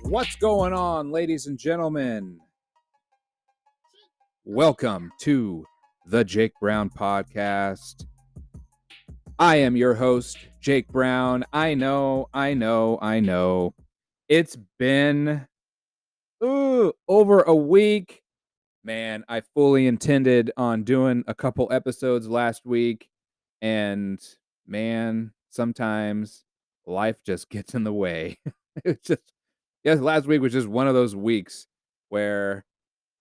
What's going on, ladies and gentlemen? Welcome to the Jake Brown Podcast. I am your host, Jake Brown. I know. It's been over a week. Man, I fully intended on doing a couple episodes last week. And man, sometimes life just gets in the way. Last week was just one of those weeks where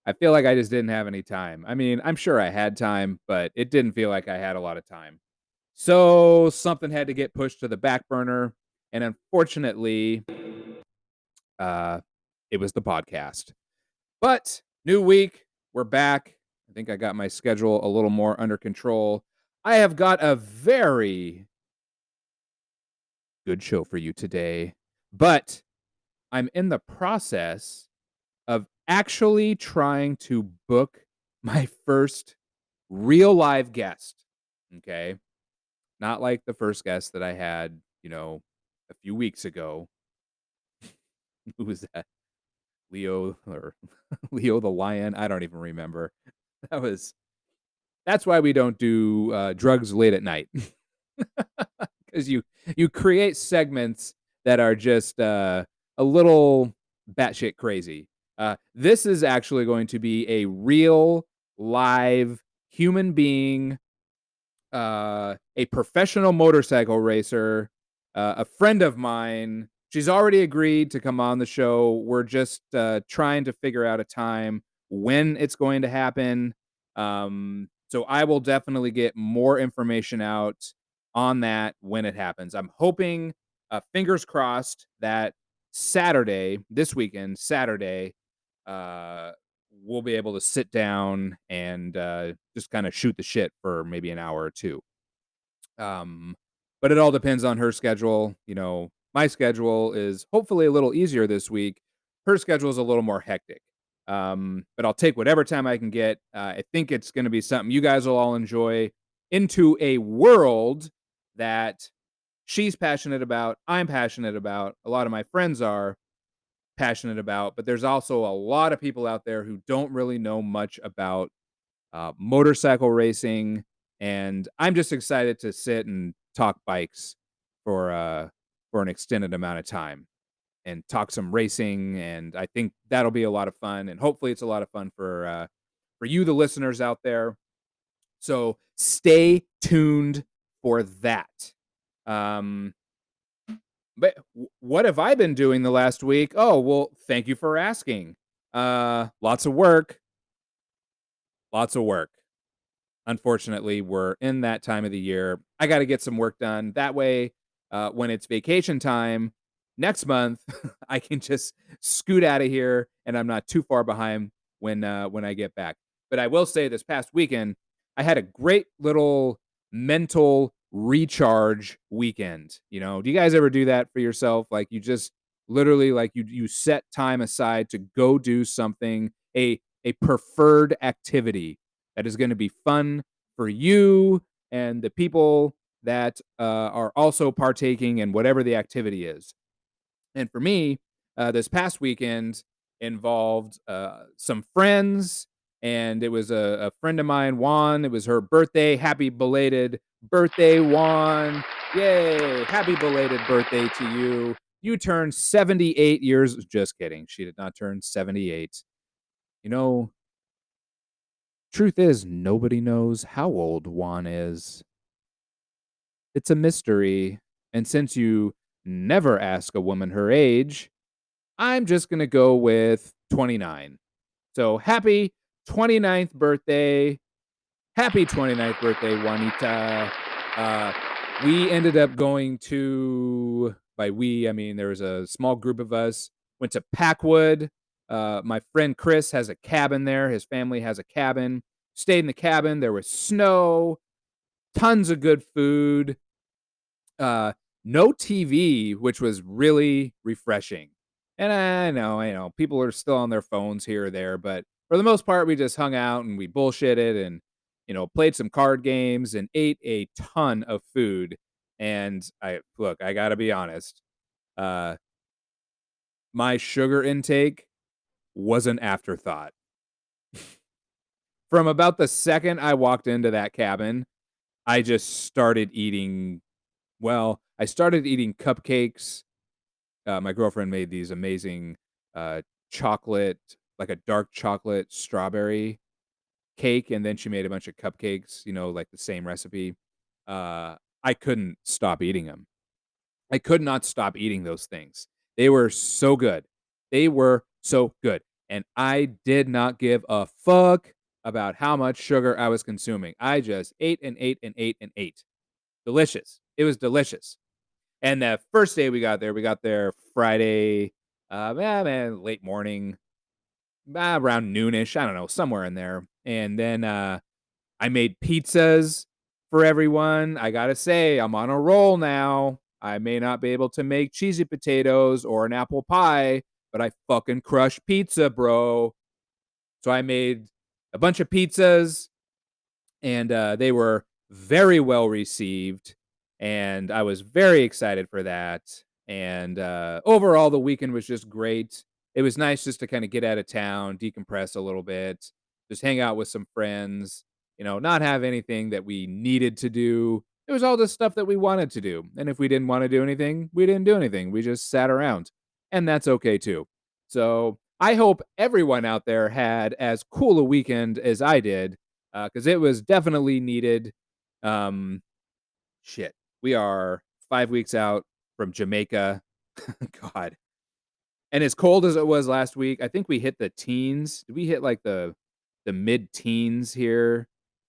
I feel like I just didn't have any time. I mean, I'm sure I had time, but it didn't feel like I had a lot of time. So something had to get pushed to the back burner, and unfortunately, uh, it was the podcast. But new week, we're back. I think I got my schedule a little more under control. I have got a very good show for you today, but I'm in the process of actually trying to book my first real live guest. Okay. Not like the first guest that I had, a few weeks ago. Who was that? Leo or Leo the lion? I don't even remember. That's why we don't do drugs late at night. Because you create segments that are just a little batshit crazy. This is actually going to be a real live human being, a professional motorcycle racer, a friend of mine. She's already agreed to come on the show. We're just trying to figure out a time when it's going to happen. So I will definitely get more information out on that when it happens. I'm hoping, fingers crossed, that this weekend, Saturday, uh, we'll be able to sit down and just kind of shoot the shit for maybe an hour or two. But it all depends on her schedule. My schedule is hopefully a little easier this week. Her schedule is a little more hectic. But I'll take whatever time I can get. I think it's going to be something you guys will all enjoy, into a world that she's passionate about, I'm passionate about, a lot of my friends are passionate about, but there's also a lot of people out there who don't really know much about motorcycle racing, and I'm just excited to sit and talk bikes for an extended amount of time and talk some racing, and I think that'll be a lot of fun, and hopefully it's a lot of fun for you, the listeners out there. So stay tuned for that. Um, but what have I been doing the last week? Oh, well, thank you for asking. Lots of work. Lots of work. Unfortunately, we're in that time of the year. I got to get some work done. That way, when it's vacation time next month, I can just scoot out of here, and I'm not too far behind when I get back. But I will say, this past weekend, I had a great little mental recharge weekend. Do you guys ever do that for yourself? Like, you just literally, like, you set time aside to go do something, a preferred activity that is going to be fun for you and the people that are also partaking in whatever the activity is. And for me, this past weekend involved some friends, and it was a friend of mine, Juan. It was her birthday. Happy belated birthday, Juan. Yay. Happy belated birthday to you. You turned 78 years. Just kidding. She did not turn 78. You know, truth is, nobody knows how old Juan is. It's a mystery, and since you never ask a woman her age, I'm just going to go with 29. So happy 29th birthday. Happy 29th birthday, Juanita. Uh, we ended up going to, by we, I mean, there was a small group of us, went to Packwood. My friend Chris has a cabin there. His family has a cabin. Stayed in the cabin. There was snow, tons of good food, uh, no TV, which was really refreshing. And I know, people are still on their phones here or there, but for the most part, we just hung out and we bullshitted and, played some card games and ate a ton of food. And I gotta be honest, uh, my sugar intake was an afterthought. From about the second I walked into that cabin, I just started eating I started eating cupcakes. My girlfriend made these amazing, uh, chocolate like a dark chocolate strawberry cake, and then she made a bunch of cupcakes, like the same recipe. I couldn't stop eating them. I could not stop eating those things. They were so good. They were so good, and I did not give a fuck about how much sugar I was consuming. I just ate and ate and ate and ate. Delicious. It was delicious. And the first day we got there Friday, late morning, around noonish, I don't know, somewhere in there. And then I made pizzas for everyone. I gotta say, I'm on a roll now. I may not be able to make cheesy potatoes or an apple pie, but I fucking crush pizza, bro. So I made a bunch of pizzas, and they were very well received, and I was very excited for that. And overall, the weekend was just great. It was nice just to kind of get out of town, decompress a little bit, just hang out with some friends. Not have anything that we needed to do. It was all the stuff that we wanted to do, and if we didn't want to do anything, we didn't do anything. We just sat around, and that's okay too. So I hope everyone out there had as cool a weekend as I did, because it was definitely needed. Um, shit, we are 5 weeks out from Jamaica. God, and as cold as it was last week, I think we hit the teens. Did we hit like the mid teens here?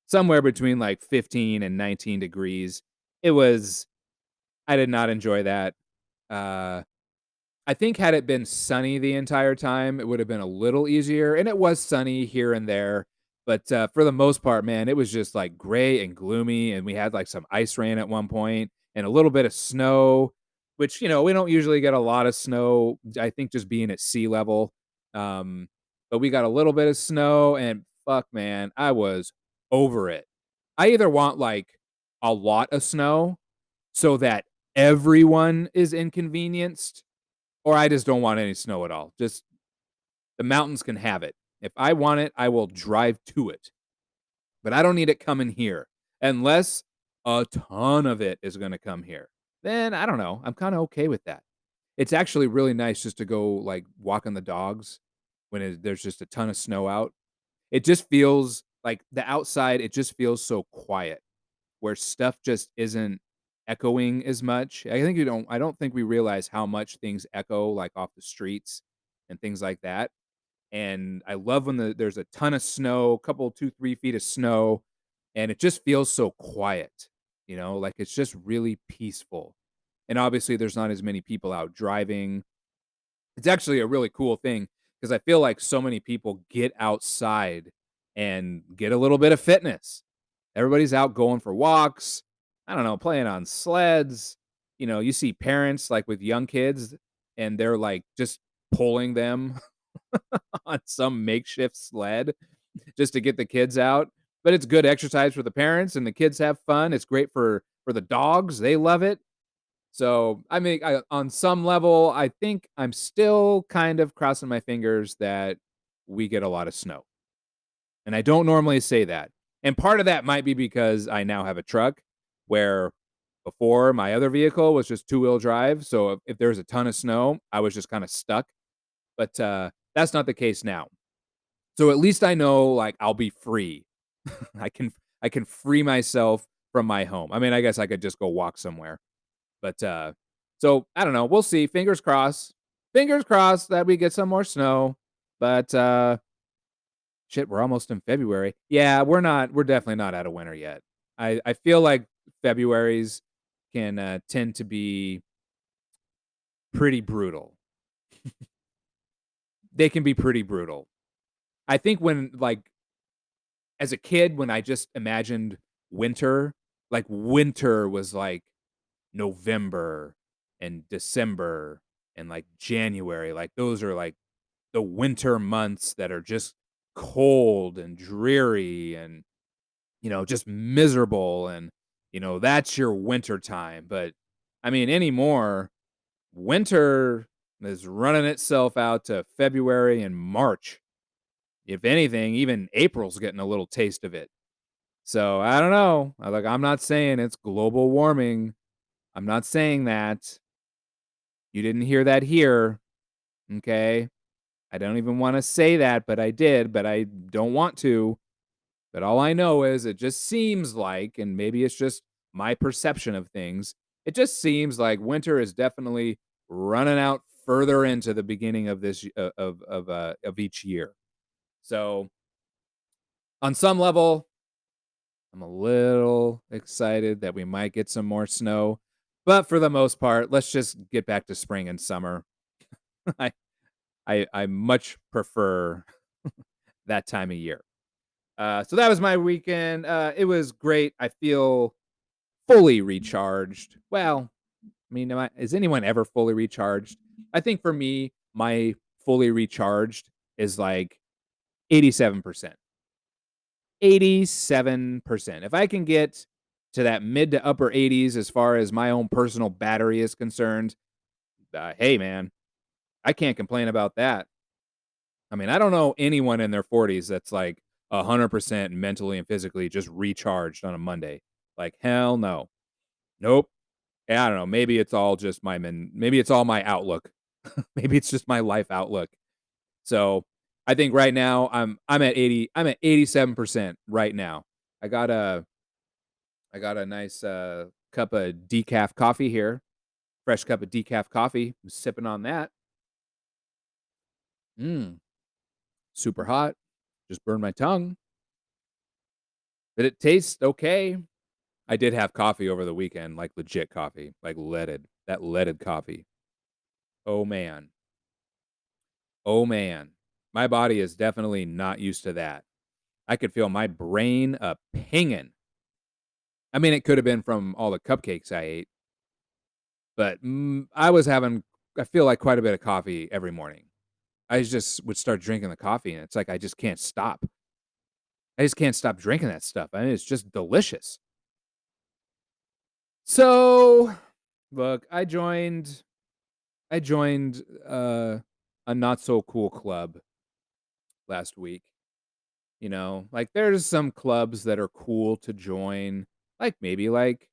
Somewhere between like 15 and 19 degrees. It was. I did not enjoy that. Uh, I think had it been sunny the entire time, it would have been a little easier, and it was sunny here and there, but, for the most part, man, it was just, like, gray and gloomy, and we had, like, some ice rain at one point and a little bit of snow, which, we don't usually get a lot of snow, I think just being at sea level, um, but we got a little bit of snow, and fuck, man, I was over it. I either want, like, a lot of snow so that everyone is inconvenienced, or I just don't want any snow at all. Just the mountains can have it. If I want it, I will drive to it, but I don't need it coming here unless a ton of it is gonna come here. Then I don't know. I'm kinda okay with that. It's actually really nice just to go, like, walking the dogs when there's just a ton of snow out. It just feels like the outside, it just feels so quiet, where stuff just isn't echoing as much. I don't think we realize how much things echo, like, off the streets and things like that, and I love when there's a ton of snow, couple 2, 3 feet of snow, and it just feels so quiet, like, it's just really peaceful, and obviously, there's not as many people out driving. It's actually a really cool thing because I feel like so many people get outside and get a little bit of fitness. Everybody's out going for walks, I don't know, playing on sleds. You see parents, like, with young kids, and they're, like, just pulling them on some makeshift sled just to get the kids out, but it's good exercise for the parents, and the kids have fun. It's great for the dogs, they love it. So, I mean, on some level, I think I'm still kind of crossing my fingers that we get a lot of snow, and I don't normally say that, and part of that might be because I now have a truck, where before my other vehicle was just two-wheel drive, so if there was a ton of snow, I was just kinda stuck, but, that's not the case now. So at least I know, like, I'll be free. I can I can free myself from my home. I mean, I guess I could just go walk somewhere, but, so I don't know, we'll see, fingers crossed. Fingers crossed that we get some more snow, but, shit, we're almost in February. Yeah, we're definitely not out of winter yet. I feel like Februaries can, tend to be pretty brutal. They can be pretty brutal. I think when, like, as a kid, when I just imagined winter, like, winter was, like, November and December and, like, January, like, those are, like, the winter months that are just cold and dreary and, just miserable, and, that's your winter time, but, I mean, anymore, winter is running itself out to February and March. If anything, even April's getting a little taste of it. So I don't know. I'm not saying it's global warming. I'm not saying that. You didn't hear that here. Okay. I don't even want to say that, but I did, but I don't want to. But all I know is it just seems like, and maybe it's just my perception of things, it just seems like winter is definitely running out further into the beginning of this of each year. So on some level, I'm a little excited that we might get some more snow, but for the most part, let's just get back to spring and summer. I I much prefer that time of year. So that was my weekend. It was great. I feel fully recharged. Well, I mean, is anyone ever fully recharged? I think for me, my fully recharged is like 87%. 87%. If I can get to that mid to upper 80s as far as my own personal battery is concerned, hey, man, I can't complain about that. I mean, I don't know anyone in their 40s that's like 100% mentally and physically just recharged on a Monday. Like, hell no. Nope. Yeah, I don't know. Maybe it's all just maybe it's all my outlook. Maybe it's just my life outlook. So I think right now I'm at 87% right now. I got a I got a nice cup of decaf coffee here. Fresh cup of decaf coffee. I'm sipping on that. Mm, super hot. Just burned my tongue. But it tastes okay. I did have coffee over the weekend, like legit coffee, like leaded. That leaded coffee. Oh man. Oh man. My body is definitely not used to that. I could feel my brain a pinging. I mean, it could have been from all the cupcakes I ate, but I feel like quite a bit of coffee every morning. I just would start drinking the coffee, and it's like I just can't stop. I just can't stop drinking that stuff. I mean, it's just delicious. So, look, I joined a not so cool club last week. Like there's some clubs that are cool to join, like maybe like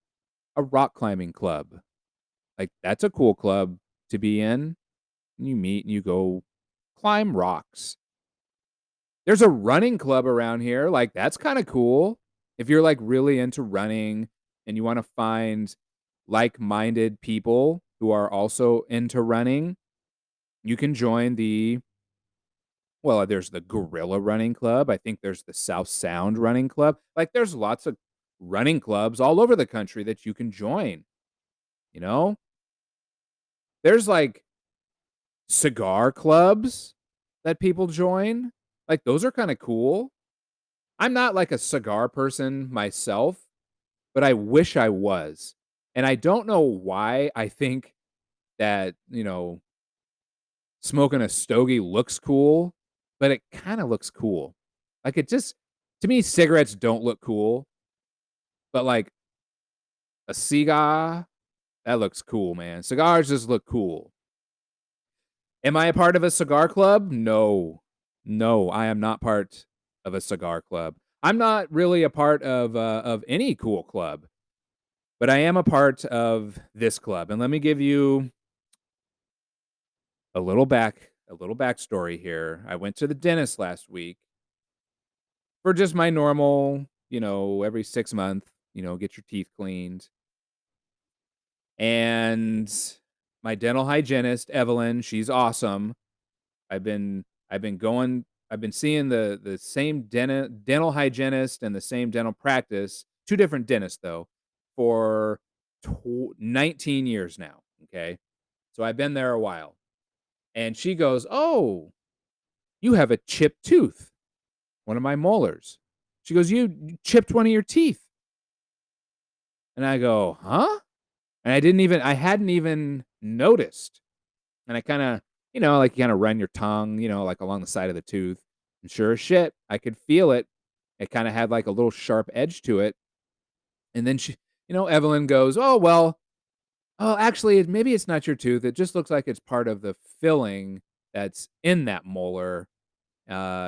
a rock climbing club. Like that's a cool club to be in. You meet and you go climb rocks. There's a running club around here. Like that's kind of cool. If you're like really into running and you want to find like-minded people who are also into running, you can join there's the Gorilla Running Club. I think there's the South Sound Running Club. Like there's lots of running clubs all over the country that you can join, you know? There's like cigar clubs that people join. Like those are kind of cool. I'm not like a cigar person myself, but I wish I was. And I don't know why I think that, smoking a stogie looks cool, but it kind of looks cool. Like it just to me cigarettes don't look cool, but like a cigar that looks cool, man. Cigars just look cool. Am I a part of a cigar club? No. No, I am not part of a cigar club. I'm not really a part of any cool club, but I am a part of this club. And let me give you a little backstory here. I went to the dentist last week for just my normal, every 6 month, get your teeth cleaned. And my dental hygienist, Evelyn, she's awesome. I've been seeing the same dental hygienist and the same dental practice, two different dentists though, for 19 years now. Okay. So I've been there a while. And she goes, "Oh, you have a chipped tooth, one of my molars." She goes, "You chipped one of your teeth." And I go, "Huh?" And I hadn't even noticed. And I kinda, like, you kinda run your tongue, like, along the side of the tooth, and sure as shit, I could feel it. It kinda had, like, a little sharp edge to it, and then Evelyn goes, "Oh, well, Oh, actually, maybe it's not your tooth. It just looks like it's part of the filling that's in that molar.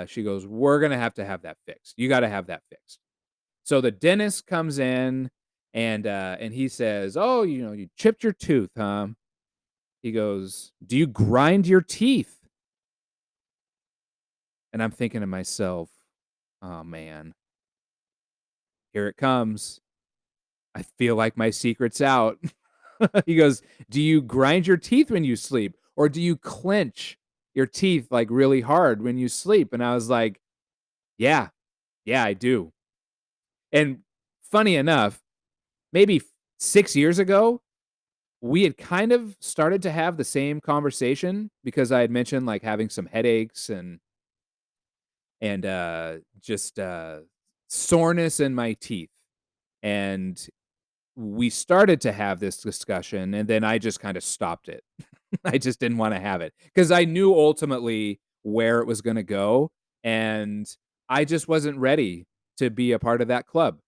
She goes, "We're gonna have to have that fixed. You gotta have that fixed." So the dentist comes in and he says, "Oh, you chipped your tooth, huh?" He goes, "Do you grind your teeth?" And I'm thinking to myself, "Oh man, here it comes. I feel like my secret's out." He goes, "Do you grind your teeth when you sleep, or do you clench your teeth, like, really hard when you sleep?" And I was like, "Yeah, yeah, I do." And funny enough, maybe 6 years ago, we had kind of started to have the same conversation because I had mentioned, like, having some headaches and just, soreness in my teeth, and we started to have this discussion, and then I just kinda stopped it. I just didn't wanna have it because I knew ultimately where it was gonna go, and I just wasn't ready to be a part of that club.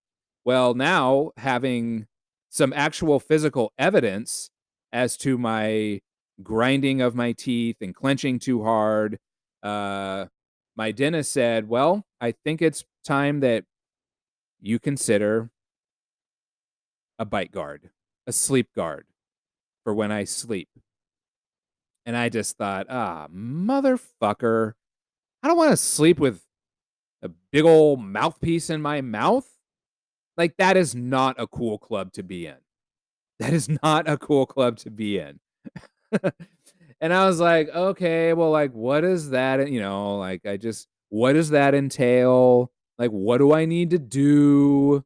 Well, now having some actual physical evidence as to my grinding of my teeth and clenching too hard, uh, my dentist said, "Well, I think it's time that you consider a bite guard, a sleep guard for when I sleep." And I just thought, "Ah, motherfucker. I don't wanna sleep with a big old mouthpiece in my mouth." Like, that is not a cool club to be in. That is not a cool club to be in. And I was like, "Okay, well, like, what is that?" Like, what does that entail? Like, what do I need to do?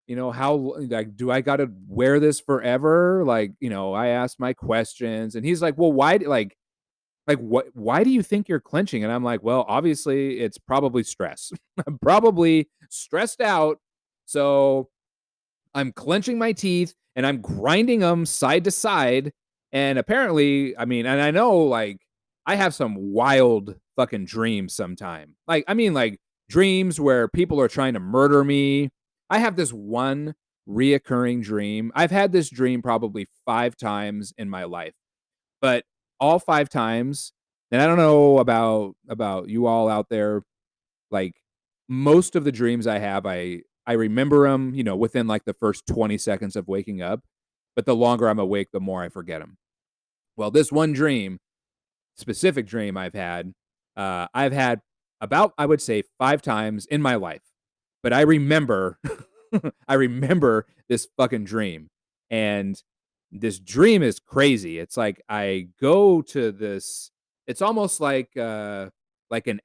How like, do I gotta wear this forever? Like, I asked my questions, and he's like, "Well, what why do you think you're clenching?" And I'm like, "Well, obviously, it's probably stress. I'm probably stressed out, so I'm clenching my teeth and I'm grinding them side to side." And apparently, I mean, and I know, like, I have some wild fucking dreams sometime. Like dreams where people are trying to murder me. I have this one reoccurring dream. I've had this dream probably 5 times in my life, but all 5 times, and I don't know about you all out there, like, most of the dreams I have, I remember them, within, like, the first 20 seconds of waking up, but the longer I'm awake, the more I forget them. Well, this one specific dream I've had about, I would say, 5 times in my life, but I remember I remember this fucking dream, and this dream is crazy. It's like I go to this it's almost like an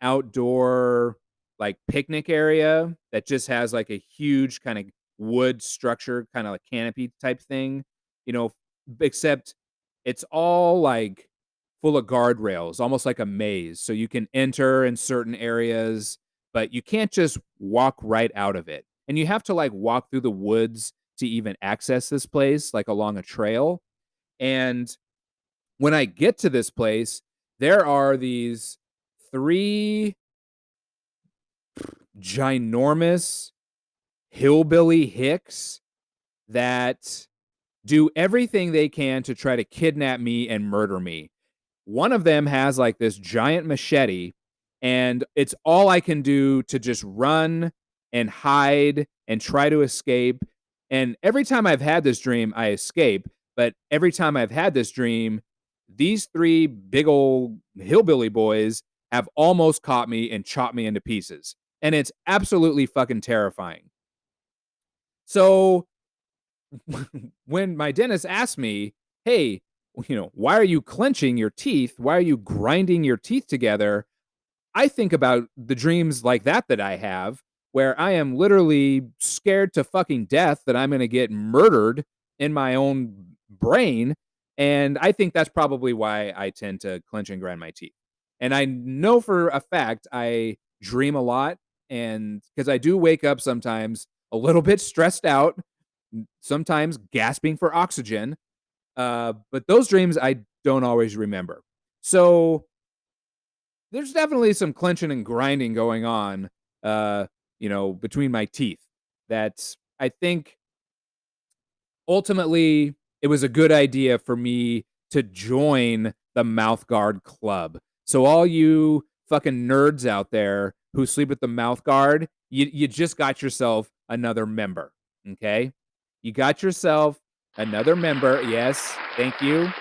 outdoor, like, picnic area that just has, like, a huge kinda wood structure, kinda like canopy type thing, you know, except it's all, like, full of guardrails, almost like a maze, so you can enter in certain areas, but you can't just walk right out of it, and you have to, like, walk through the woods to even access this place, like, along a trail. And when I get to this place, there are these 3 ginormous hillbilly hicks that do everything they can to try to kidnap me and murder me. One of them has, like, this giant machete, and it's all I can do to just run and hide and try to escape. And every time I've had this dream, I escape, but every time I've had this dream, these 3 big old hillbilly boys have almost caught me and chopped me into pieces, and it's absolutely fucking terrifying. So, when my dentist asked me, "Hey, why are you clenching your teeth? Why are you grinding your teeth together?" I think about the dreams like that I have, where I am literally scared to fucking death that I'm gonna get murdered in my own brain, and I think that's probably why I tend to clench and grind my teeth. And I know for a fact I dream a lot, and because I do wake up sometimes a little bit stressed out, sometimes gasping for oxygen, but those dreams I don't always remember. So there's definitely some clenching and grinding going on, uh, between my teeth. That I think ultimately. it was a good idea for me to join the Mouth Guard Club. So all you fucking nerds out there who sleep with the mouth guard, you just got yourself another member. Okay? You got yourself another member. Yes. Thank you.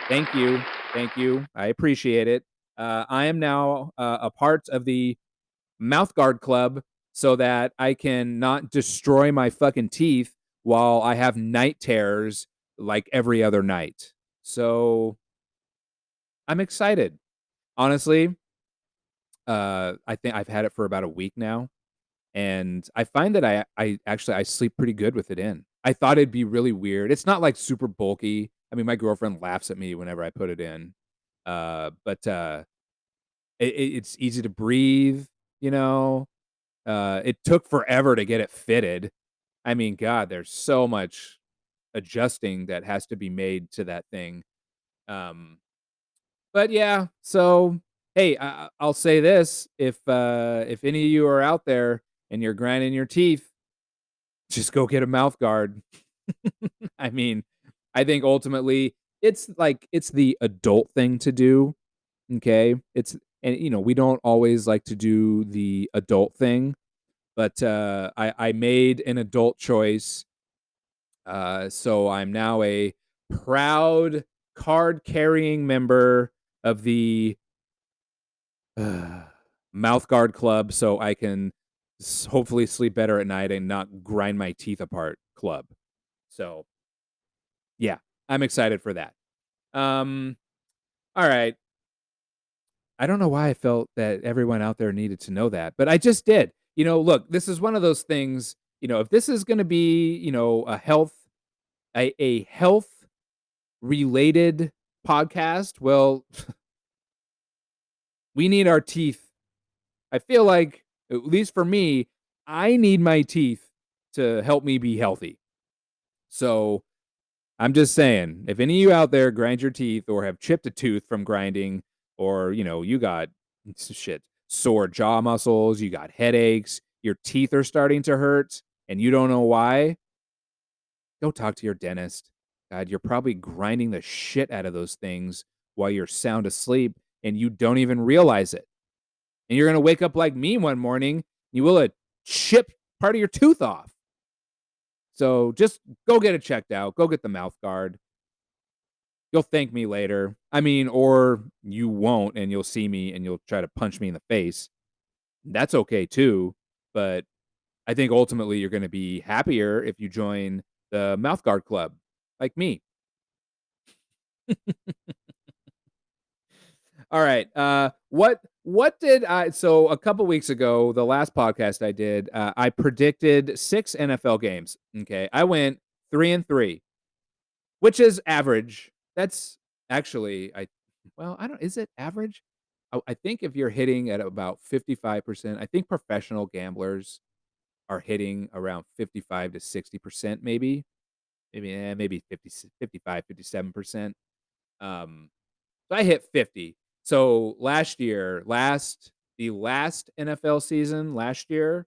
Thank you. Thank you. I appreciate it. I am now a part of the Mouth Guard Club so that I can not destroy my fucking teeth while I have night terrors like every other night. So I'm excited. Honestly, I think I've had it for about a week now, and I find that I actually I sleep pretty good with it in. I thought it'd be really weird. It's not like super bulky. I mean, my girlfriend laughs at me whenever I put it in. But it's easy to breathe, you know. It took forever to get it fitted. I mean, God, there's so much adjusting that has to be made to that thing. Um, but yeah, so hey, I'll say this: if any of you are out there and you're grinding your teeth, just go get a mouth guard. I mean, I think ultimately it's like it's the adult thing to do. Okay, it's and we don't always like to do the adult thing, but I made an adult choice. So I'm now a proud card carrying member of the mouth guard club, so I can hopefully sleep better at night and not grind my teeth apart club. So yeah, I'm excited for that. Um, all right. I don't know why I felt that everyone out there needed to know that, but I just did. Look, this is one of those things. If this is going to be, a health related podcast, well, we need our teeth. I feel like, at least for me, I need my teeth to help me be healthy. So I'm just saying, if any of you out there grind your teeth or have chipped a tooth from grinding, or you got shit, sore jaw muscles, you got headaches, your teeth are starting to hurt, and you don't know why, go talk to your dentist. God, you're probably grinding the shit out of those things while you're sound asleep and you don't even realize it. And you're going to wake up like me one morning, you will have chipped part of your tooth off. So just go get it checked out. Go get the mouth guard. You'll thank me later. I mean, or you won't and you'll see me and you'll try to punch me in the face. That's okay too. But I think ultimately you're going to be happier if you join the mouth guard club like me. All right. What did I so a couple weeks ago, the last podcast I did, I predicted 6 NFL games. Okay. I went 3-3, which is average. That's actually I don't is it average? I think if you're hitting at about 55%, I think professional gamblers are hitting around 55 to 60% maybe. Maybe 50 55, 57%. Um So I hit 50. So the last NFL season last year,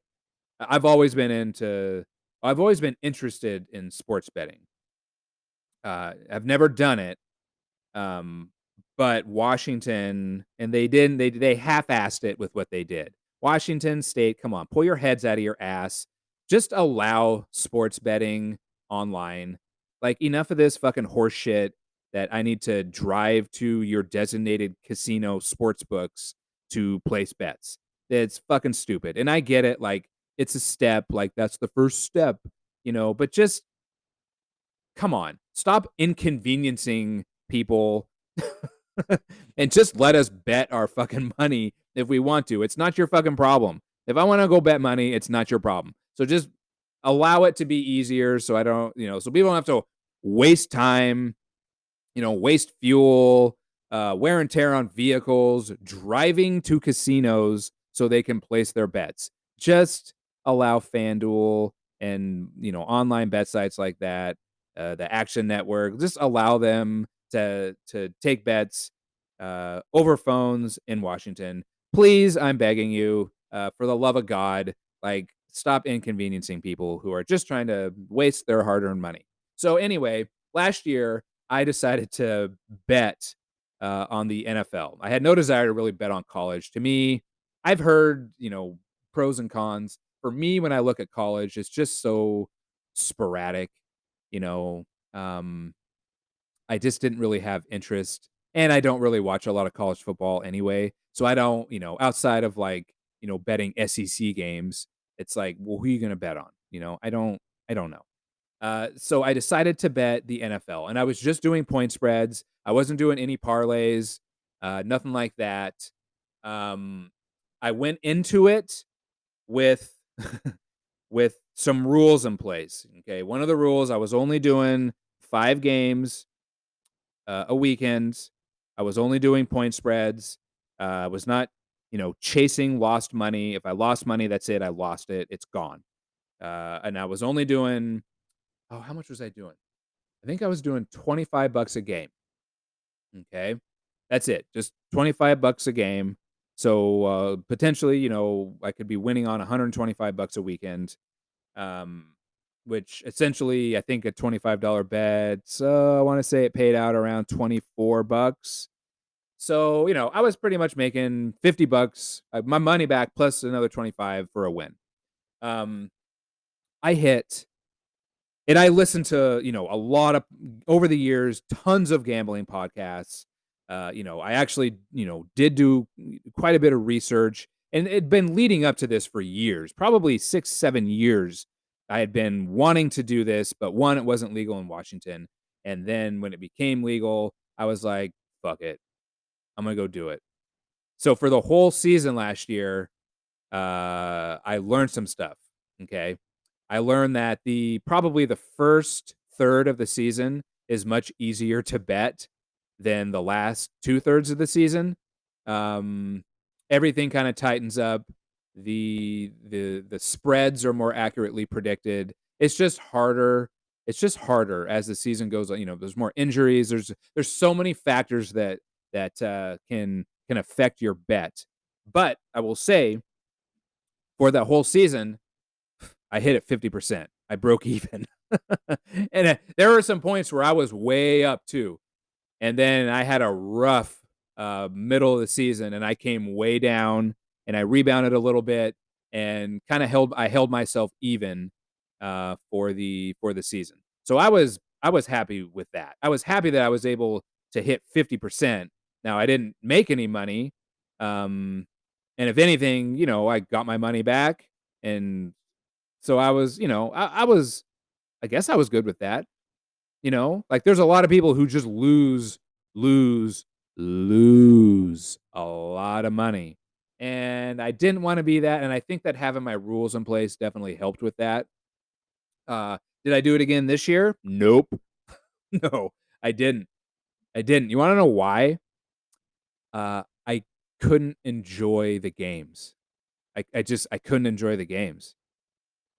I've always been interested in sports betting. I've never done it. Um, but Washington and they half-assed it with what they did. Washington State, come on, pull your heads out of your ass. Just allow sports betting online. Like enough of this fucking horse shit that I need to drive to your designated casino sports books to place bets. It's fucking stupid. And I get it, like it's a step, like that's the first step, but just come on. Stop inconveniencing people and just let us bet our fucking money if we want to. It's not your fucking problem. If I want to go bet money, it's not your problem. So just allow it to be easier so I don't, so people don't have to waste time, waste fuel, wear and tear on vehicles, driving to casinos so they can place their bets. Just allow FanDuel and, online bet sites like that, the Action Network, just allow them to take bets over phones in Washington. Please, I'm begging you, for the love of God, like stop inconveniencing people who are just trying to waste their hard-earned money. So anyway, last year, I decided to bet, on the NFL. I had no desire to really bet on college. To me, I've heard, pros and cons. For me, when I look at college, it's just so sporadic, you know, um, I just didn't really have interest, and I don't really watch a lot of college football anyway, so I don't, outside of, like, betting SEC games, it's like, well, who are you gonna bet on? I don't know. So I decided to bet the NFL, and I was just doing point spreads. I wasn't doing any parlays, nothing like that. Um, I went into it with with some rules in place. Okay, one of the rules, I was only doing 5 games a weekend. I was only doing point spreads. I was not, chasing lost money. If I lost money, that's it. I lost it. It's gone. And I was only doing, oh, how much was I doing? I think I was doing $25 a game. Okay. That's it. Just $25 a game. So potentially, I could be winning on $125 a weekend. Um, which essentially I think a $25 bet. So I want to say it paid out around $24. So, I was pretty much making $50, my money back plus another 25 for a win. Um, I hit and I listened to, a lot of over the years, tons of gambling podcasts. I actually, did do quite a bit of research and it'd been leading up to this for years, probably 6, 7 years. I had been wanting to do this, but one, it wasn't legal in Washington. And then when it became legal, I was like, fuck it. I'm going to go do it. So for the whole season last year, I learned some stuff. Okay. I learned that probably the first third of the season is much easier to bet than the last 2/3 of the season. Um, Everything kind of tightens up. The spreads are more accurately predicted. It's just harder. It's just harder as the season goes on. There's more injuries. There's so many factors that can affect your bet. But I will say, for that whole season, I hit it 50%. I broke even. And there were some points where I was way up too. And then I had a rough middle of the season and I came way down and I rebounded a little bit and kind of held myself even for the season. So I was happy with that. I was happy that I was able to hit 50%. Now I didn't make any money. Um and if anything, I got my money back, and so I was, I guess I was good with that. Like there's a lot of people who just lose, lose a lot of money. And I didn't want to be that. And I think that having my rules in place definitely helped with that. Did I do it again this year? Nope. No, I didn't. I didn't. You want to know why? I couldn't enjoy the games. I couldn't enjoy the games.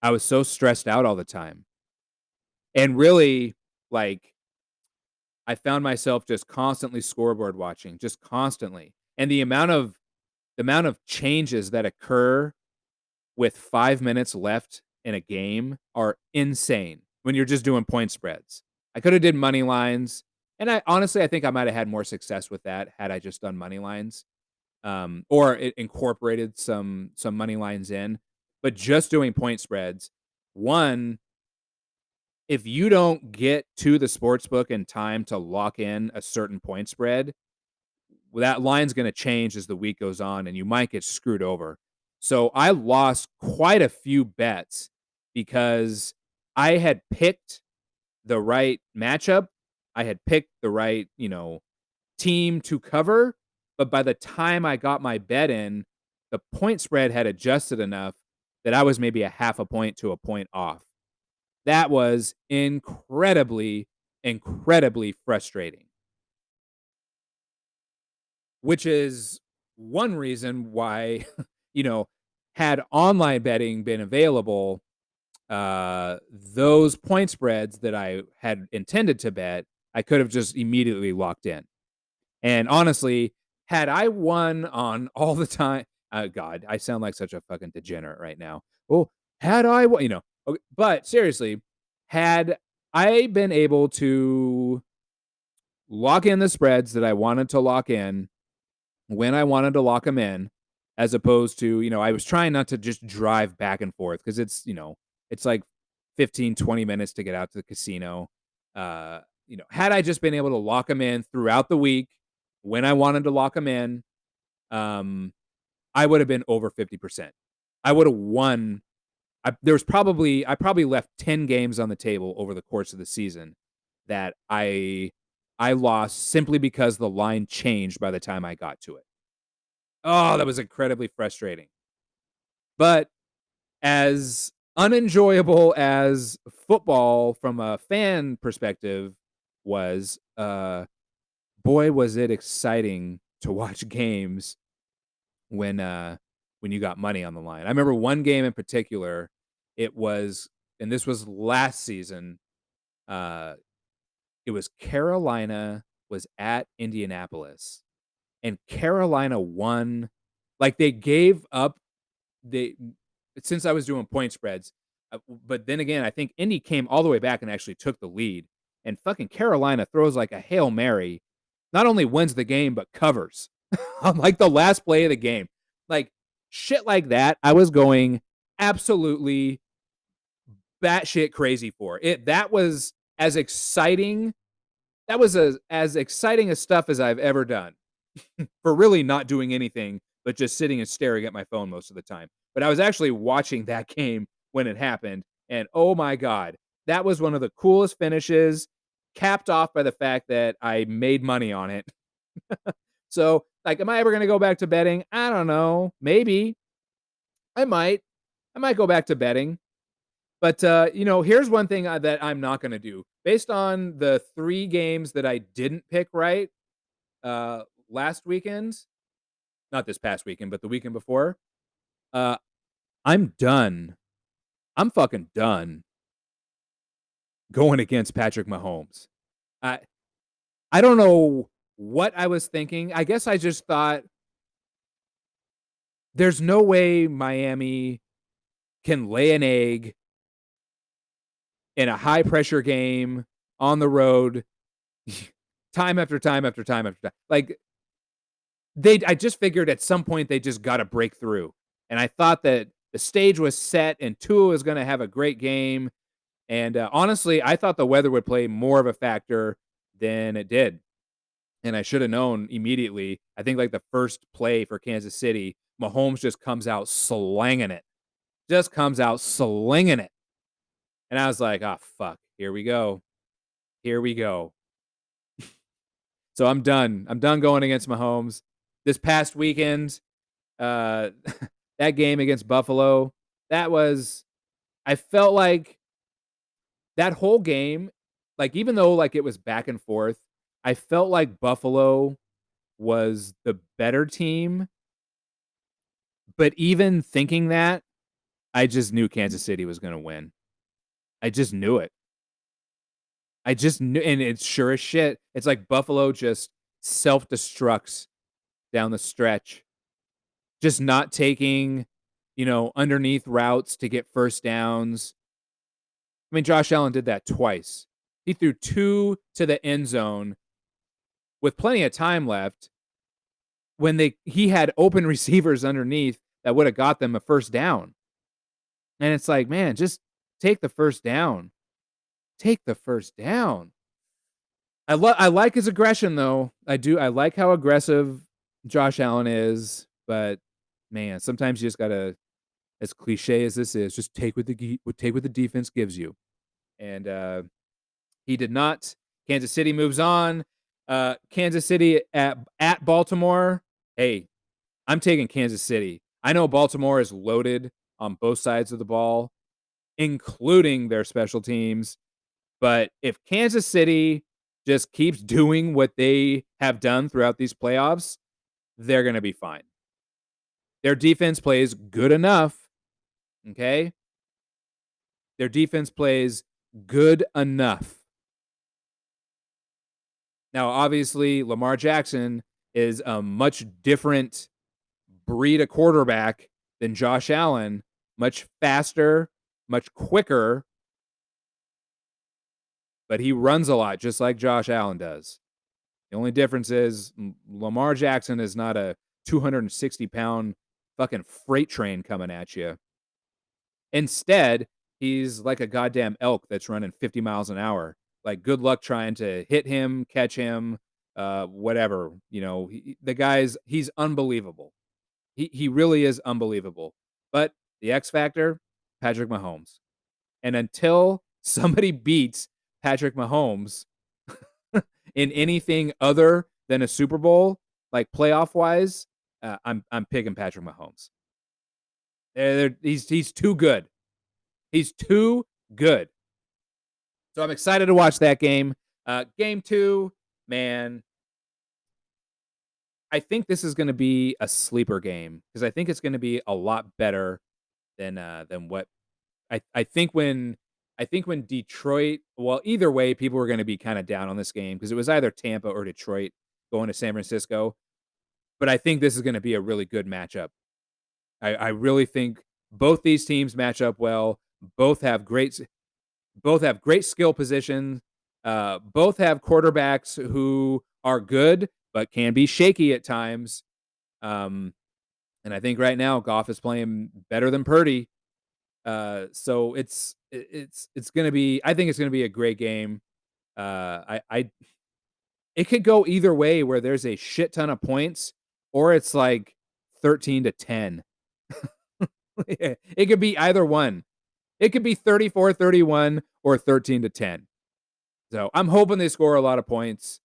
I was so stressed out all the time. And really, like, I found myself just constantly scoreboard watching, just constantly. And the amount of changes that occur with 5 minutes left in a game are insane when you're just doing point spreads. I could have did money lines, and I think I might have had more success with that had I just done money lines, or it incorporated some money lines in. But just doing point spreads, one, if you don't get to the sports book in time to lock in a certain point spread, well, that line's going to change as the week goes on and you might get screwed over. So I lost quite a few bets because I had picked the right matchup. I had picked the right, team to cover, but by the time I got my bet in, the point spread had adjusted enough that I was maybe a half a point to a point off. That was incredibly, incredibly frustrating, which is one reason why, you know, had online betting been available, those point spreads that I had intended to bet, I could have just immediately locked in. And honestly, had I won on all the time, God, I sound like such a fucking degenerate right now. Well, had I, okay, but seriously, had I've been able to lock in the spreads that I wanted to lock in when I wanted to lock them in, as opposed to, I was trying not to just drive back and forth because it's like 15, 20 minutes to get out to the casino. Had I just been able to lock them in throughout the week when I wanted to lock them in, um, I would have been over 50%. I would have won. I probably left 10 games on the table over the course of the season that I lost simply because the line changed by the time I got to it. Oh, that was incredibly frustrating. But as unenjoyable as football from a fan perspective was, boy, was it exciting to watch games when you got money on the line. I remember one game in particular, it was and this was last season, uh, it was Carolina was at Indianapolis, and Carolina won. Like, they gave up they since I was doing point spreads, but then again, I think Indy came all the way back and actually took the lead, and fucking Carolina throws like a Hail Mary, not only wins the game, but covers on like the last play of the game. Like, shit like that, I was going absolutely batshit crazy for. That was as exciting. That was as exciting as stuff as I've ever done for really not doing anything but just sitting and staring at my phone most of the time. But I was actually watching that game when it happened, and oh my god, that was one of the coolest finishes, capped off by the fact that I made money on it. So, like, am I ever gonna go back to betting? I don't know. Maybe. I might. I might go back to betting. But, here's one thing that I'm not gonna do. Based on the 3 games that I didn't pick right, last weekend, not this past weekend, but the weekend before, uh, I'm done. I'm fucking done going against Patrick Mahomes. I I don't know what I was thinking. I guess I just thought, there's no way Miami can lay an egg in a high pressure game on the road time after time after time after time. Like, I just figured at some point they just got to break through. And I thought that the stage was set and Tua was going to have a great game. And honestly, I thought the weather would play more of a factor than it did. And I should have known immediately. I think like the first play for Kansas City, Mahomes just comes out slanging it. Just comes out slinging it. And I was like, "Oh, fuck. Here we go. Here we go." So I'm done. I'm done going against Mahomes. This past weekend, uh, that game against Buffalo, that was I felt like that whole game, like, even though, like, it was back and forth, I felt like Buffalo was the better team, but even thinking that, I just knew Kansas City was gonna win. I just knew it. I just knew, and it's sure as shit, it's like Buffalo just self-destructs down the stretch, just not taking, underneath routes to get first downs. I mean, Josh Allen did that twice. He threw 2 to the end zone with plenty of time left when he had open receivers underneath that would have got them a first down. And it's like, man, just take the first down. Take the first down. I like his aggression though. I do. I like how aggressive Josh Allen is, but man, sometimes you just gotta, as cliche as this is, just take what the defense gives you. And he did not. Kansas City moves on. Kansas City at Baltimore. Hey, I'm taking Kansas City. I know Baltimore is loaded on both sides of the ball, including their special teams. But if Kansas City just keeps doing what they have done throughout these playoffs, they're going to be fine. Their defense plays good enough. Okay. Their defense plays good enough. Now, obviously, Lamar Jackson is a much different breed of quarterback than Josh Allen, much faster, much quicker. but he runs a lot just like Josh Allen does. The only difference is Lamar Jackson is not a 260-pound fucking freight train coming at you. Instead, he's like a goddamn elk that's running 50 miles an hour. Like, good luck trying to hit him, catch him, whatever. The he's unbelievable. He really is unbelievable. But the X factor, Patrick Mahomes. And until somebody beats Patrick Mahomes in anything other than a Super Bowl, like playoff wise, I'm picking Patrick Mahomes. He's too good. He's too good. So I'm excited to watch that game. Game 2, man, I think this is going to be a sleeper game because I think it's going to be a lot better than what I think when Detroit, well, either way, people were going to be kind of down on this game because it was either Tampa or Detroit going to San Francisco. But I think this is going to be a really good matchup. I really think both these teams match up well. Both have great both have great skill positions. Both have quarterbacks who are good but can be shaky at times. Um, and I think right now Goff is playing better than Purdy. So it's gonna be. I think it's gonna be a great game. I it could go either way where there's a shit ton of points, or it's like 13-10. It could be either one. It could be 34-31 or 13-10. So I'm hoping they score a lot of points.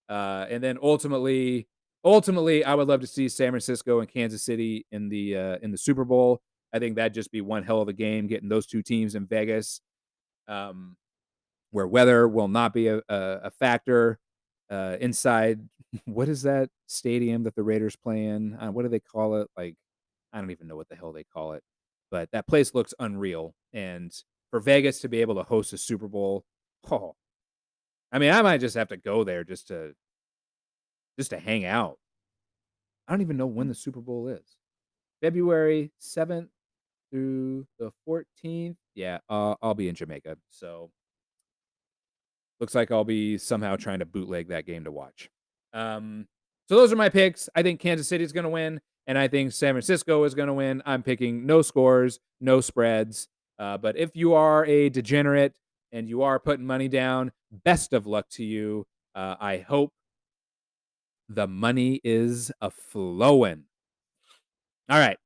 And then ultimately, I would love to see San Francisco and Kansas City in the Super Bowl. I think that'd just be one hell of a game, getting those two teams in Vegas, um, where weather will not be a factor. Inside, what is that stadium that the Raiders play in? What do they call it? Like, I don't even know what the hell they call it, but that place looks unreal. And for Vegas to be able to host a Super Bowl, oh, I mean, I might just have to go there just to hang out. I don't even know when the Super Bowl is. February 7th through the 14th. Yeah, I'll be in Jamaica. So looks like I'll be somehow trying to bootleg that game to watch. Um, so those are my picks. I think Kansas City is going to win, and I think San Francisco is going to win. I'm picking no scores, no spreads. But if you are a degenerate and you are putting money down, best of luck to you. I hope the money is a flowing. All right.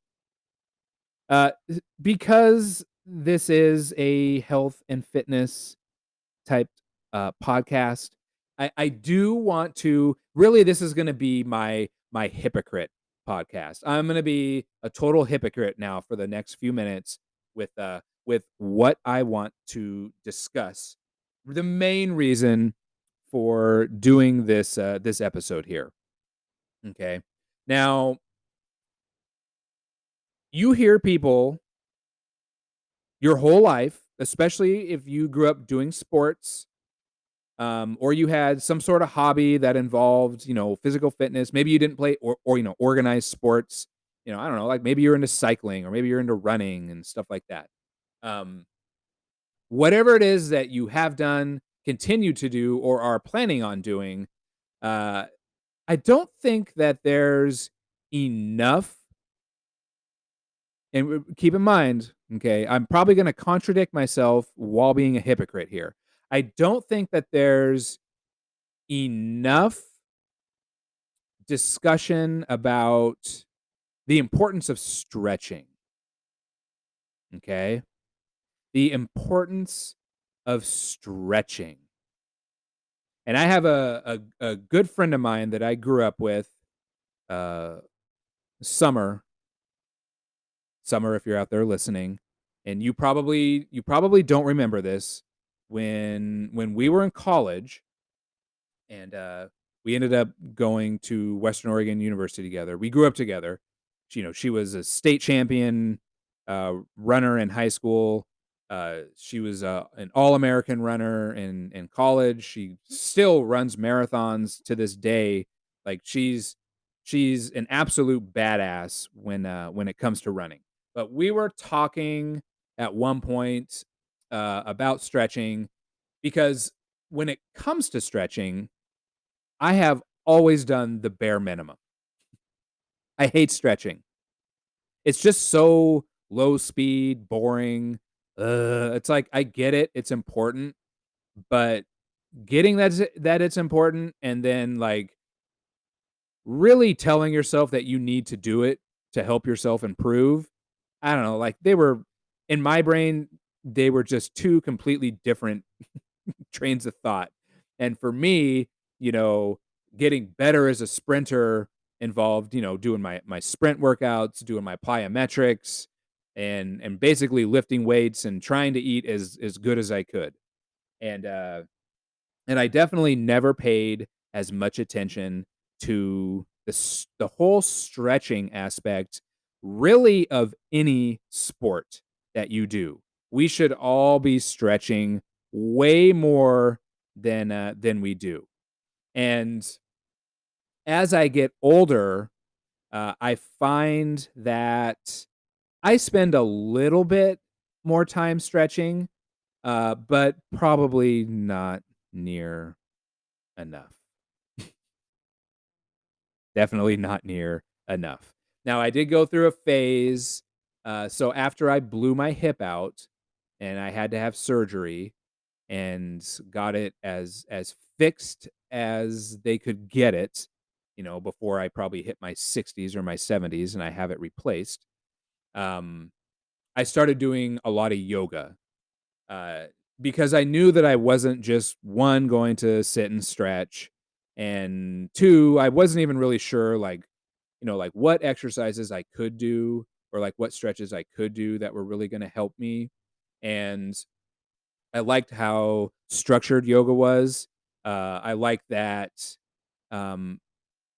Because this is a health and fitness type podcast, I do want to really. This is going to be my hypocrite podcast. I'm going to be a total hypocrite now for the next few minutes with what I want to discuss. The main reason for doing this episode here. Okay, now you hear people your whole life, especially if you grew up doing sports, or you had some sort of hobby that involved, physical fitness. Maybe you didn't play or organized sports. I don't know, like maybe you're into cycling or maybe you're into running and stuff like that. Um, Whatever it is that you have done, continue to do, or are planning on doing, uh, I don't think that there's enough. And keep in mind, okay, I'm probably going to contradict myself while being a hypocrite here. I don't think that there's enough discussion about the importance of stretching. Okay. The importance of stretching. And I have a good friend of mine that I grew up with, uh, Summer. Summer, if you're out there listening, and you probably don't remember this when we were in college and we ended up going to Western Oregon University together. We grew up together. She was a state champion runner in high school. She was an all-American runner in college. She still runs marathons to this day. Like she's an absolute badass when it comes to running. But we were talking at one point about stretching because when it comes to stretching, I have always done the bare minimum. I hate stretching. It's just so low speed, boring. It's like I get it, it's important, but getting that it's important and then, like, really telling yourself that you need to do it to help yourself improve, I don't know, like, they were in my brain, they were just 2 completely different trains of thought. And for me, you know, getting better as a sprinter involved, doing my sprint workouts, doing my plyometrics, and basically lifting weights and trying to eat as good as I could. And and I definitely never paid as much attention to the whole stretching aspect, really, of any sport that you do. We should all be stretching way more than we do. And as I get older, I find that I spend a little bit more time stretching, but probably not near enough. Definitely not near enough. Now, I did go through a phase, so after I blew my hip out and I had to have surgery and got it as fixed as they could get it, before I probably hit my 60s or my 70s and I have it replaced, um, I started doing a lot of yoga. uh, because I knew that I wasn't just one going to sit and stretch, and two, I wasn't even really sure, like, like what exercises I could do or like what stretches I could do that were really going to help me. And I liked how structured yoga was. I liked that um,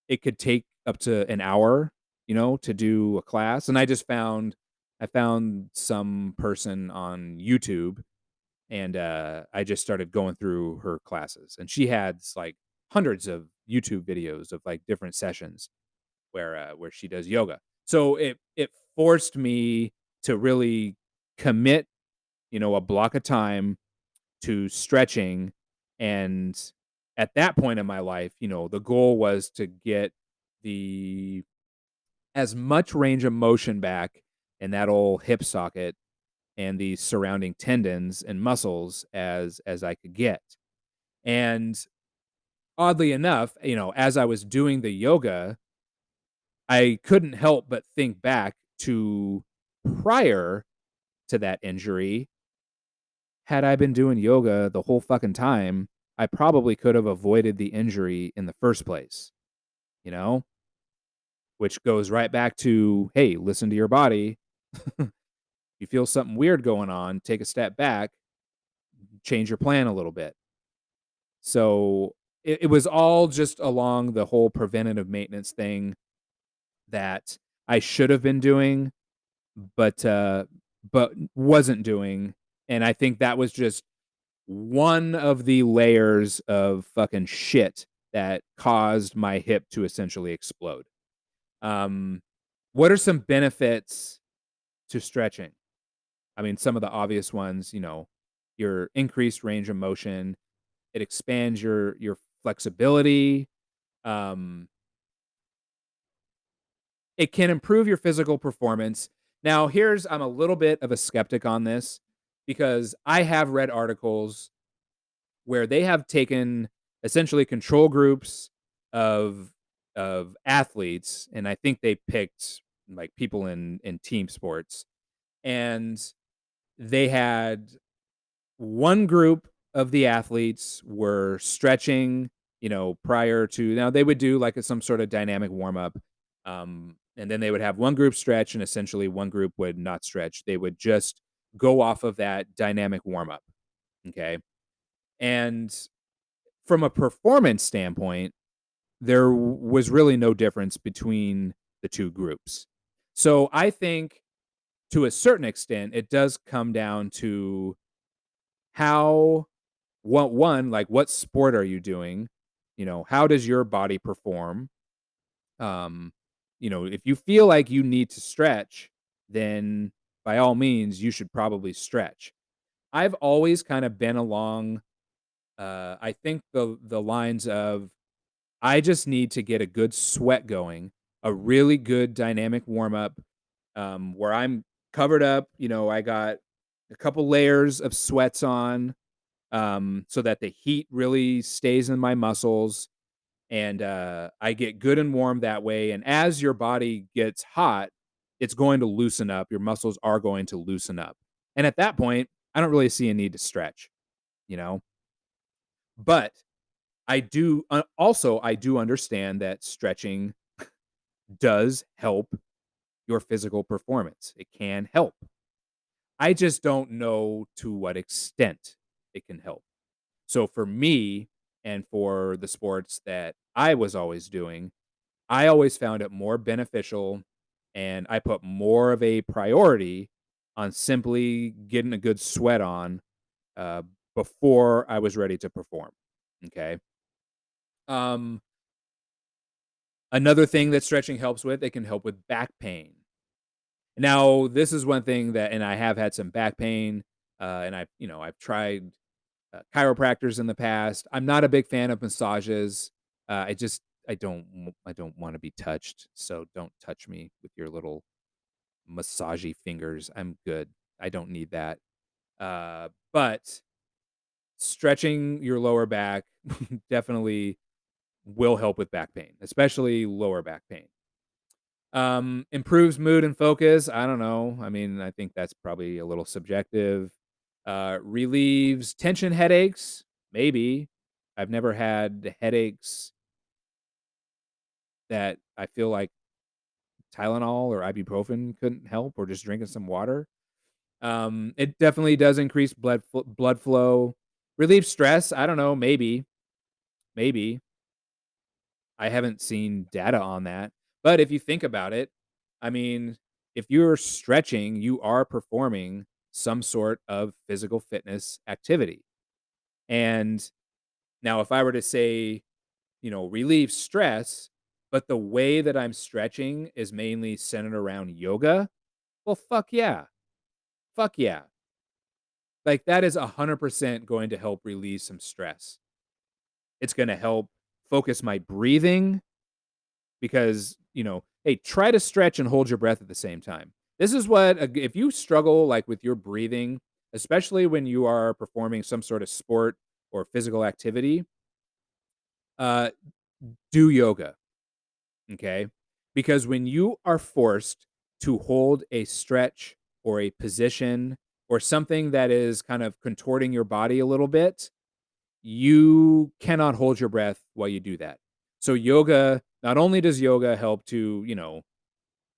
it could take up to an hour, to do a class. And I found some person on YouTube and I just started going through her classes, and she had like hundreds of YouTube videos of like different sessions where she does yoga. So it forced me to really commit, a block of time to stretching, and at that point in my life, the goal was to get the as much range of motion back in that old hip socket and the surrounding tendons and muscles as I could get. And oddly enough, as I was doing the yoga, I couldn't help but think back to prior to that injury. Had I been doing yoga the whole fucking time, I probably could have avoided the injury in the first place, you know? Which goes right back to, hey, listen to your body. You feel something weird going on, take a step back, change your plan a little bit. So it was all just along the whole preventative maintenance thing that I should have been doing, but wasn't doing. And I think that was just one of the layers of fucking shit that caused my hip to essentially explode. Um, what are some benefits to stretching? I mean, some of the obvious ones, your increased range of motion. It expands your flexibility. Um, it can improve your physical performance. Now, I'm a little bit of a skeptic on this because I have read articles where they have taken essentially control groups of athletes, and I think they picked like people in team sports, and they had one group of the athletes were stretching, prior to now they would do like some sort of dynamic warm up. And then they would have one group stretch and essentially one group would not stretch. They would just go off of that dynamic warm up. Okay. And from a performance standpoint, there was really no difference between the two groups. So I think to a certain extent, it does come down to how what one like what sport are you doing, how does your body perform. um if you feel like you need to stretch, then by all means you should probably stretch. I've always kind of been along I think the lines of I just need to get a good sweat going, a really good dynamic warm up, where I'm covered up. I got a couple layers of sweats on, so that the heat really stays in my muscles, and I get good and warm that way. And as your body gets hot, it's going to loosen up. Your muscles are going to loosen up, and at that point, I don't really see a need to stretch. You know, but I do understand that stretching does help your physical performance. It can help. I just don't know to what extent it can help. So for me and for the sports that I was always doing, I always found it more beneficial, and I put more of a priority on simply getting a good sweat on, uh, before I was ready to perform. Okay. Um, Another thing that stretching helps with, it can help with back pain. Now, this is one thing that, and I have had some back pain, and I've tried chiropractors in the past. I'm not a big fan of massages. I don't want to be touched, so don't touch me with your little massagey fingers. I'm good. I don't need that. But stretching your lower back definitely will help with back pain, especially lower back pain. Improves mood and focus. I don't know. I mean, I think that's probably a little subjective. Relieves tension headaches. Maybe. I've never had headaches that I feel like Tylenol or ibuprofen couldn't help, or just drinking some water. It definitely does increase blood flow. Relieve stress. I don't know. Maybe. I haven't seen data on that. But if you think about it, I mean, if you're stretching, you are performing some sort of physical fitness activity. And now, if I were to say, relieve stress, but the way that I'm stretching is mainly centered around yoga, well, fuck yeah. Fuck yeah. Like, that is 100% going to help release some stress. It's going to help focus my breathing because, hey, try to stretch and hold your breath at the same time. This is what, if you struggle like with your breathing, especially when you are performing some sort of sport or physical activity, uh, do yoga. Okay. Because when you are forced to hold a stretch or a position or something that is kind of contorting your body a little bit, you cannot hold your breath while you do that. So yoga, not only does yoga help to,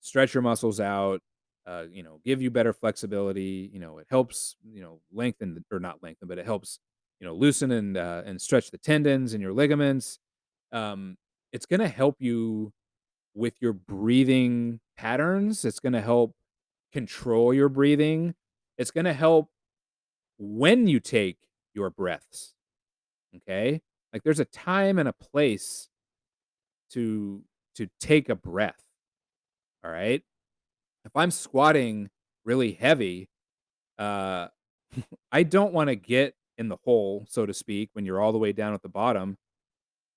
stretch your muscles out, give you better flexibility, it helps, lengthen or not lengthen, but it helps, loosen and stretch the tendons and your ligaments. Um, it's going to help you with your breathing patterns. It's going to help control your breathing. It's going to help when you take your breaths. Okay. Like there's a time and a place to take a breath. All right. If I'm squatting really heavy, uh I don't want to get in the hole, so to speak, when you're all the way down at the bottom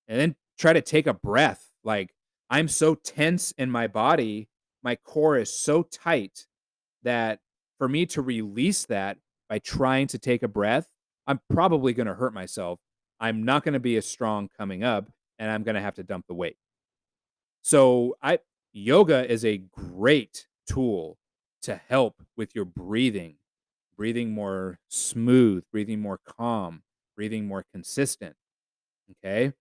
and then try to take a breath. Like I'm so tense in my body, my core is so tight that for me to release that by trying to take a breath, I'm probably going to hurt myself. I'm not going to be as strong coming up, and I'm going to have to dump the weight. So, I yoga is a great tool to help with your breathing, breathing more smooth, breathing more calm, breathing more consistent. Okay.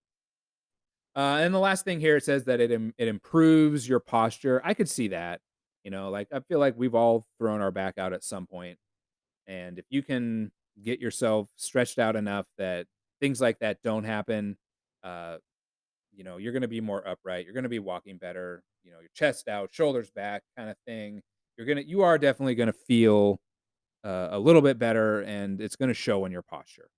And the last thing here, it says that it improves your posture. I could see that. Like I feel like we've all thrown our back out at some point, and if you can get yourself stretched out enough that things like that don't happen, uh, you're going to be more upright. You're going to be walking better. Your chest out, shoulders back, kind of thing. You are definitely going to feel a little bit better, and it's going to show in your posture.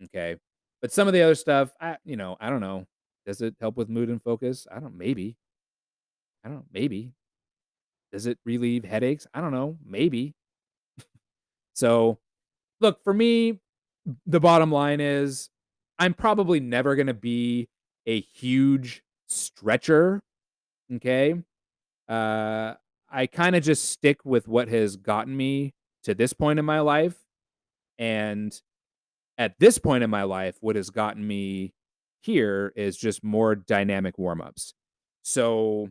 Okay. But some of the other stuff, I don't know. Does it help with mood and focus? I don't maybe. I don't know, maybe. Does it relieve headaches? I don't know, maybe. So, look, for me, the bottom line is I'm probably never gonna be a huge stretcher, okay? Uh, I kinda just stick with what has gotten me to this point in my life, and at this point in my life, what has gotten me here is just more dynamic warm-ups. So,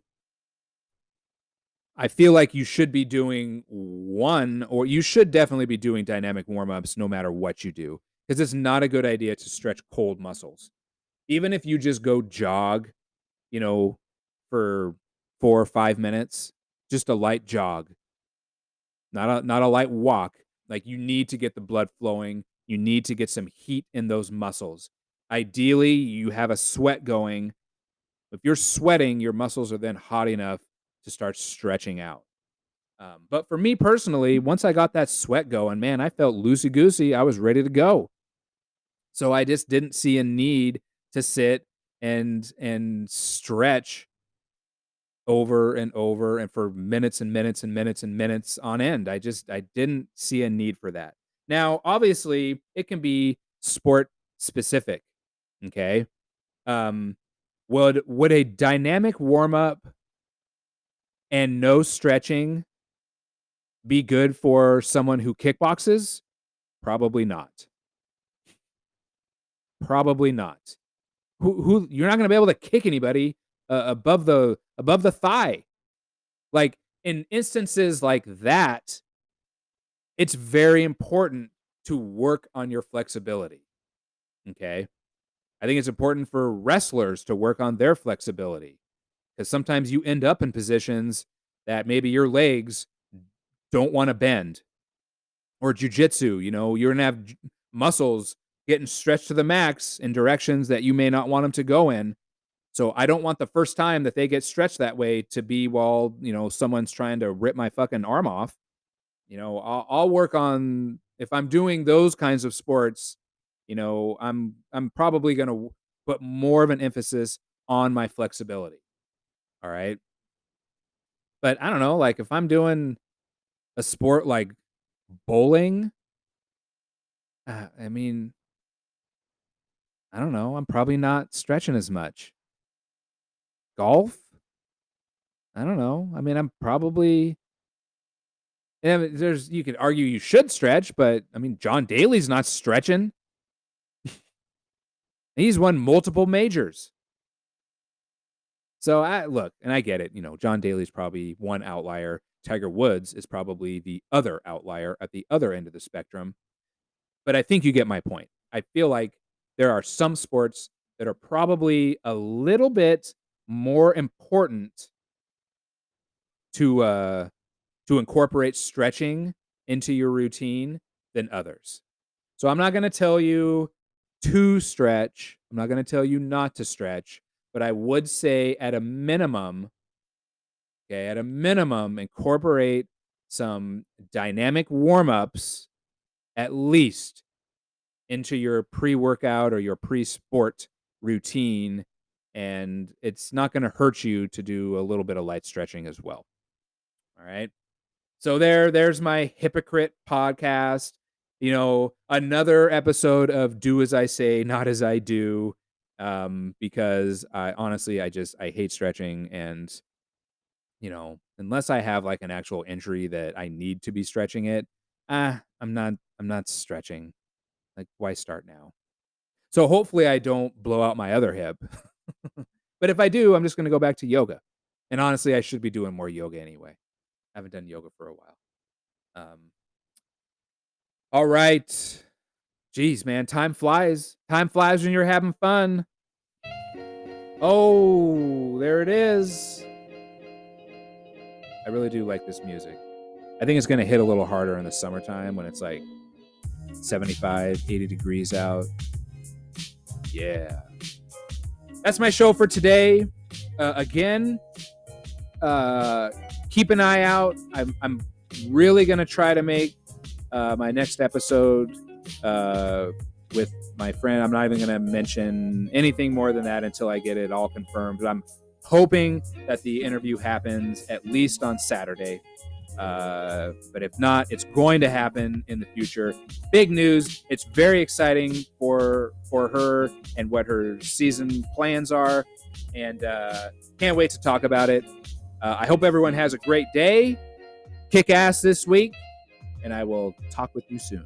I feel like you should be doing one or you should definitely be doing dynamic warm-ups no matter what you do, because it's not a good idea to stretch cold muscles. Even if you just go jog, you know, for 4 or 5 minutes, just a light jog, not a light walk. Like, you need to get the blood flowing. You need to get some heat in those muscles. Ideally, you have a sweat going. If you're sweating, your muscles are then hot enough to start stretching out. But for me personally, once I got that sweat going, man, I felt loosey goosey. I was ready to go. So I just didn't see a need to sit and stretch over and over and for minutes and minutes and minutes and minutes on end. I didn't see a need for that. Now, obviously, it can be sport specific. Okay. Um, would a dynamic warm up and no stretching be good for someone who kickboxes? Probably not. Probably not. Who you're not gonna be able to kick anybody above the thigh. Like, in instances like that, it's very important to work on your flexibility, okay? I think it's important for wrestlers to work on their flexibility because sometimes you end up in positions that maybe your legs don't wanna bend. Or jujitsu, you're gonna have muscles getting stretched to the max in directions that you may not want them to go in. So I don't want the first time that they get stretched that way to be while, someone's trying to rip my fucking arm off. I'll work on if I'm doing those kinds of sports, I'm probably gonna put more of an emphasis on my flexibility. All right. But I don't know, like if I'm doing a sport like bowling, I mean, I don't know, I'm probably not stretching as much. Golf? I don't know. I mean, I'm probably yeah, but there's you could argue you should stretch, but I mean, John Daly's not stretching. He's won multiple majors. So I look, and I get it, John Daly's probably one outlier. Tiger Woods is probably the other outlier at the other end of the spectrum. But I think you get my point. I feel like there are some sports that are probably a little bit more important to to incorporate stretching into your routine than others. So I'm not going to tell you to stretch. I'm not going to tell you not to stretch, but I would say at a minimum, okay, at a minimum, incorporate some dynamic warm-ups at least into your pre-workout or your pre-sport routine, and it's not going to hurt you to do a little bit of light stretching as well. All right. So there's my hypocrite podcast. Another episode of Do As I Say, Not As I Do. Because I honestly I hate stretching and unless I have like an actual injury that I need to be stretching it, I'm not stretching. Like, why start now? So hopefully I don't blow out my other hip. But if I do, I'm just gonna go back to yoga. And honestly, I should be doing more yoga anyway. I haven't done yoga for a while. Um, all right. Jeez, man, time flies. Time flies when you're having fun. Oh, there it is. I really do like this music. I think it's going to hit a little harder in the summertime when it's like 75, 80 degrees out. Yeah. That's my show for today. Again, keep an eye out. I'm really going to try to make my next episode with my friend. I'm not even going to mention anything more than that until I get it all confirmed. But I'm hoping that the interview happens at least on Saturday. But if not, it's going to happen in the future. Big news. It's very exciting for her and what her season plans are, and can't wait to talk about it. I hope everyone has a great day. Kick ass this week, and I will talk with you soon.